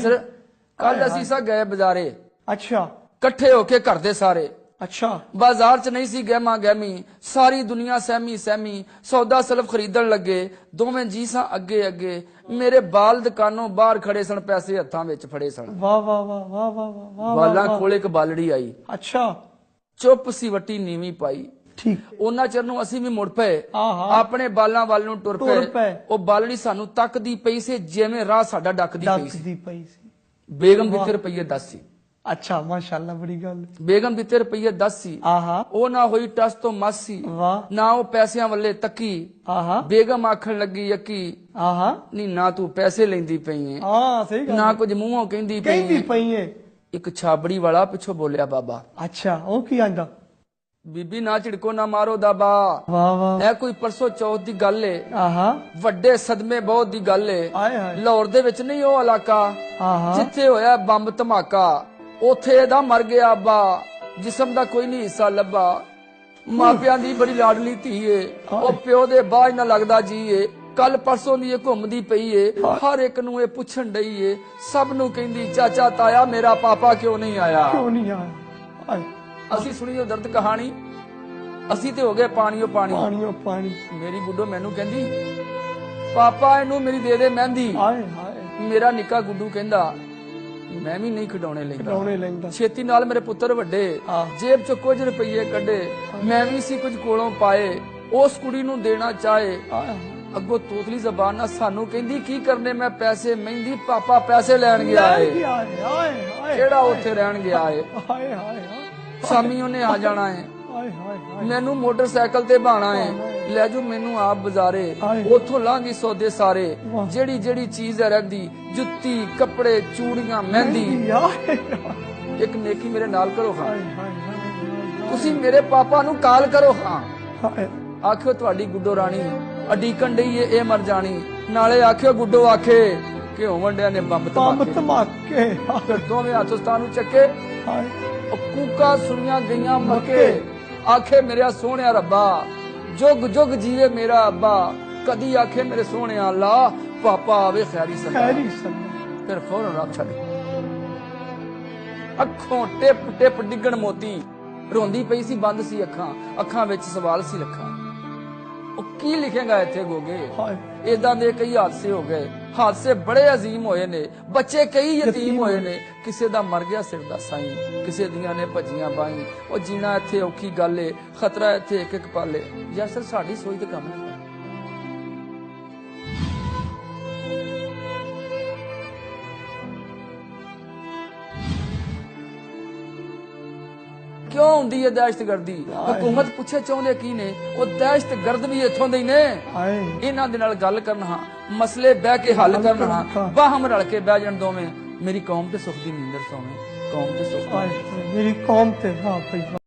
ਯਾਸਰ ਕੱਲ ਅਸੀਂ ਸਾ ਗਏ ਬਾਜ਼ਾਰੇ ਅੱਛਾ ਇਕੱਠੇ ਹੋ ਕੇ ਘਰ ਦੇ ਸਾਰੇ ਅੱਛਾ बाजार च नहीं सी गहमा गहमी सारी दुनिया सहमी सहमी सौदा सलफ खरीदन लगे दोवें जी सा अगे अगे मेरे बाल दुकानों बाहर खड़े सन पैसे हत्थां विच फड़े सन वाह वाह वाह वाह वाह वाह बालां कोल एक बालड़ी आई अच्छा चुप सी वटी नीवी पाई ठीक ਉਹਨਾਂ ਚਿਰ ਨੂੰ ਅਸੀਂ ਵੀ ਮੁੜ ਪਏ ਆਹਾ ਆਪਣੇ ਬਾਲਾਂ ਵੱਲ ਨੂੰ ਟੁਰ ਪਏ ਉਹ ਬਾਲੜੀ ਸਾਨੂੰ ਤੱਕਦੀ ਪਈ ਸੀ ਜਿਵੇਂ ਰਾਹ ਸਾਡਾ ਡੱਕਦੀ ਪਈ ਸੀ ਡੱਕਦੀ ਪਈ ਸੀ ਬੇਗਮ ਦਿੱਤੇ ਰੁਪਈਏ 10 ਸੀ अच्छा माशाल्लाह बड़ी गल बेगम दिते रुपये 10 सी आहा ओ ना होई टस तो मस सी वाह ना ओ पैसियां वल्ले तकी आहा बेगम आखण लगी यकी आहा नी ना तू पैसे लेंदी पई है हां सही गल ना कुछ मुंहों कहंदी पई है एक छाबड़ी वाला पिछो बोलिया बाबा अच्छा ओ की आंदा बीबी ना झिड़को ना मारो दाबा वाह वाह ए कोई परसों चौथ दी गल है आहा ਵੱਡੇ ਸਦਮੇ ਬਹੁਤ ਦੀ ਗੱਲ ਹੈ हाय हाय ਲਾਹੌਰ ਦੇ ਵਿੱਚ ਨਹੀਂ ਉਹ ਇਲਾਕਾ आहा ਜਿੱਥੇ ਹੋਇਆ ਬੰਬ ਧਮਾਕਾ ਉਥੇ ਇਹਦਾ ਮਰ ਗਿਆ ਅੱਬਾ ਜਿਸਮ ਦਾ ਕੋਈ ਨਹੀਂ ਹਿੱਸਾ ਲੱਭਾ ਮਾਪਿਆਂ ਦੀ ਬੜੀ ਲਾਡਲੀ ਧੀ ਏ ਉਹ ਪਿਓ ਦੇ ਬਾਝ ਨਾ ਲੱਗਦਾ ਜੀ ਏ ਕੱਲ ਪਰਸੋਂ ਦੀ ਇਹ ਘੁੰਮਦੀ ਪਈ ਏ ਹਰ ਇੱਕ ਨੂੰ ਇਹ ਪੁੱਛਣ ਡਈ ਏ ਸਭ ਨੂੰ ਕਹਿੰਦੀ ਚਾਚਾ ਤਾਇਆ ਮੇਰਾ ਪਾਪਾ ਕਿਉਂ ਨਹੀਂ ਆਇਆ क्यों नहीं आया हाय ਅਸੀਂ ਸੁਣੀ ਉਹ ਦਰਦ ਕਹਾਣੀ ਅਸੀਂ ਤੇ ਹੋ ਗਏ ਪਾਣੀਓ ਪਾਣੀ पानी ओ पानी ਮੇਰੀ ਗੁੱਡੋ ਮੈਨੂੰ ਕਹਿੰਦੀ ਪਾਪਾ ਇਹਨੂੰ ਮੇਰੀ ਦੇ ਦੇ ਮਹਿੰਦੀ हाय हाय ਮੇਰਾ ਨਿੱਕਾ ਗੁੱਡੂ ਕਹਿੰਦਾ ਮੈਂ ਵੀ ਨਹੀਂ ਖਿਡੌਣੇ ਲੈਂਦਾ खिलौने लेंदा ਛੇਤੀ ਨਾਲ ਮੇਰੇ ਪੁੱਤਰ ਵੱਡੇ ਜੇਬ ਚ ਕੁਝ ਰੁਪਈਏ ਕੱਢੇ ਮੈਂ ਵੀ ਸੀ ਕੁਝ ਕੋਲੋਂ ਪਾਏ ਉਸ ਕੁੜੀ ਨੂੰ ਦੇਣਾ ਚਾਹੇ ਅੱਗੋਂ ਤੋਤਲੀ ਜ਼ਬਾਨ ਨਾਲ ਸਾਨੂੰ ਕਹਿੰਦੀ ਕੀ ਕਰਨੇ ਮੈਂ ਪੈਸੇ ਮਹਿੰਦੀ ਪਾਪਾ ਪੈਸੇ ਲੈਣ ਗਿਆ ਏ हाय हाय हाय ਕਿਹੜਾ ਉੱਥੇ ਰਹਿਣ ਗਿਆ ਏ हाय हाय ਸ਼ਾਮੀ ਉਹਨੇ ਆ ਜਾਣਾ ਏ हाय हाय ਮੈਨੂੰ ਮੋਟਰਸਾਈਕਲ ਤੇ ਬਾਣਾ ਏ ਲੈ ਜੂ ਮੈਨੂੰ ਆਪ ਬਾਜ਼ਾਰੇ ਉਥੋਂ ਲਾਂਗੀ ਸੌਦੇ ਸਾਰੇ ਜਿਹੜੀ ਜਿਹੜੀ ਚੀਜ਼ ਰਹਿੰਦੀ ਜੁੱਤੀ ਕੱਪੜੇ ਚੂੜੀਆਂ ਮਹਿੰਦੀ ਇੱਕ ਨੇਕੀ ਮੇਰੇ ਨਾਲ ਕਰੋ ਹਾਂ ਤੁਸੀਂ ਮੇਰੇ ਪਾਪਾ ਨੂੰ ਕਾਲ ਕਰੋ ਹਾਂ ਆਖਿਓ ਤੁਹਾਡੀ ਗੁੱਡੋ ਰਾਣੀ ਅਡੀਕਣ ਡਈ ਏ ਇਹ ਮਰ ਜਾਣੀ ਨਾਲੇ ਆਖਿਓ ਗੁੱਡੋ ਆਖੇ ਕਿ ਹੋਵੰਡਿਆਂ ਨੇ ਬੰਬ ਧਮਾਕੇ ਫਿਰ ਦੋਵੇਂ ਹੱਥੋਂ ਨੂੰ ਚੱਕੇ ਉਹ ਕੂਕਾ ਸੁਣੀਆਂ ਗਈਆਂ ਮੱਕੇ ਆਖੇ ਮੇਰਾ ਸੋਹਣਿਆ ਰੱਬਾ जुग जुग जीवे मेरा अब्बा कदी आखे मेरे सोने अल्लाह पापा आवे खैरी सल्ला फिर फौरन रब छड़ अखों टिप टिप डिगण मोती रोंदी पई सी बंद सी अखां अखां विच सवाल सी लखां ओ की लिखेगा इत्थे गोगे इदां दे कई हादसे हो गए हादसे बड़े अजीम होए ने बच्चे कई यतीम होए ने किसे दा मर गया सिर दा साईं किसे दियां ने भजियां बाई ओ जीना इत्थे औखी गल है खतरा इत्थे एक एक पल है यासर साडी सोच ते काम नहीं क्यों हुंदी है दहशतगर्दी हुकूमत पूछे चाहुंदे की ने ओ दहशतगर्द भी इत्थों दे ने इन्हां दे नाल गल करना मसले बह के हल करना बाहम रल के बह जाण दोवें मेरी कौम ते सुख दी नींदर सोवे कौम ते सुख मेरी कौम ते वाह भाई